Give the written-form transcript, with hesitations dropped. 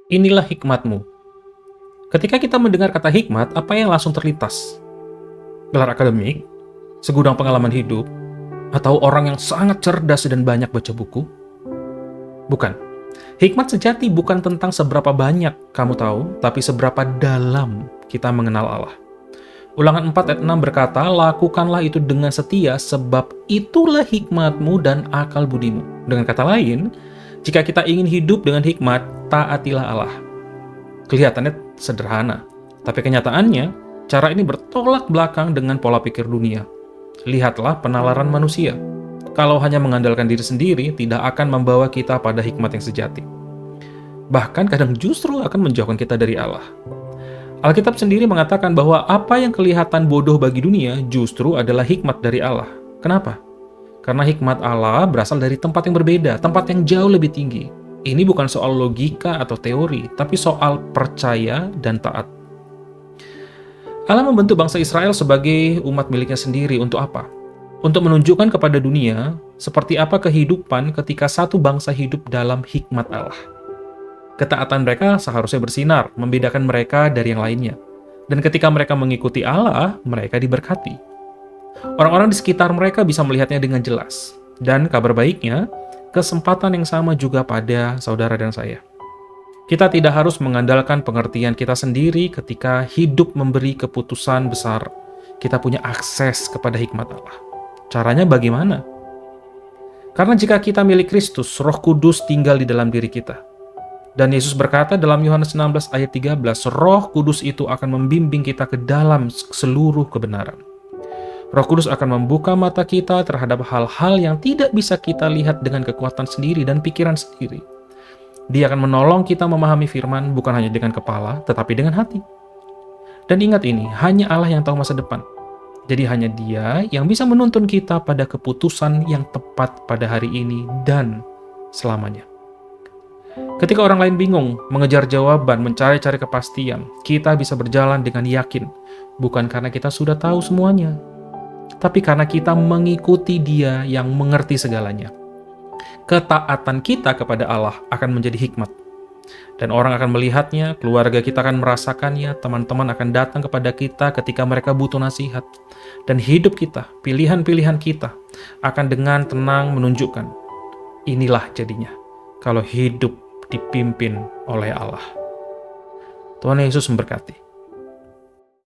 Inilah hikmatmu. Ketika kita mendengar kata hikmat, apa yang langsung terlintas? Gelar akademik, segudang pengalaman hidup, atau orang yang sangat cerdas dan banyak baca buku? Bukan. Hikmat sejati bukan tentang seberapa banyak kamu tahu, tapi seberapa dalam kita mengenal Allah. Ulangan 4 ayat 6 berkata, lakukanlah itu dengan setia, sebab itulah hikmatmu dan akal budimu. Dengan kata lain, jika kita ingin hidup dengan hikmat, taatilah Allah. Kelihatannya sederhana, tapi kenyataannya, cara ini bertolak belakang dengan pola pikir dunia. Lihatlah penalaran manusia. Kalau hanya mengandalkan diri sendiri, tidak akan membawa kita pada hikmat yang sejati. Bahkan kadang justru akan menjauhkan kita dari Allah. Alkitab sendiri mengatakan bahwa apa yang kelihatan bodoh bagi dunia justru adalah hikmat dari Allah. Kenapa? Karena hikmat Allah berasal dari tempat yang berbeda, tempat yang jauh lebih tinggi. Ini bukan soal logika atau teori, tapi soal percaya dan taat. Allah membentuk bangsa Israel sebagai umat miliknya sendiri untuk apa? Untuk menunjukkan kepada dunia seperti apa kehidupan ketika satu bangsa hidup dalam hikmat Allah. Ketaatan mereka seharusnya bersinar, membedakan mereka dari yang lainnya. Dan ketika mereka mengikuti Allah, mereka diberkati. Orang-orang di sekitar mereka bisa melihatnya dengan jelas. Dan kabar baiknya, kesempatan yang sama juga pada saudara dan saya. Kita tidak harus mengandalkan pengertian kita sendiri ketika hidup memberi keputusan besar. Kita punya akses kepada hikmat Allah. Caranya bagaimana? Karena jika kita milik Kristus, Roh Kudus tinggal di dalam diri kita. Dan Yesus berkata dalam Yohanes 16 ayat 13, Roh Kudus itu akan membimbing kita ke dalam seluruh kebenaran. Roh Kudus akan membuka mata kita terhadap hal-hal yang tidak bisa kita lihat dengan kekuatan sendiri dan pikiran sendiri. Dia akan menolong kita memahami firman bukan hanya dengan kepala, tetapi dengan hati. Dan ingat ini, hanya Allah yang tahu masa depan. Jadi hanya Dia yang bisa menuntun kita pada keputusan yang tepat pada hari ini dan selamanya. Ketika orang lain bingung, mengejar jawaban, mencari-cari kepastian, kita bisa berjalan dengan yakin, bukan karena kita sudah tahu semuanya, tapi karena kita mengikuti Dia yang mengerti segalanya. Ketaatan kita kepada Allah akan menjadi hikmat. Dan orang akan melihatnya, keluarga kita akan merasakannya, teman-teman akan datang kepada kita ketika mereka butuh nasihat. Dan hidup kita, pilihan-pilihan kita, akan dengan tenang menunjukkan, inilah jadinya, kalau hidup dipimpin oleh Allah. Tuhan Yesus memberkati.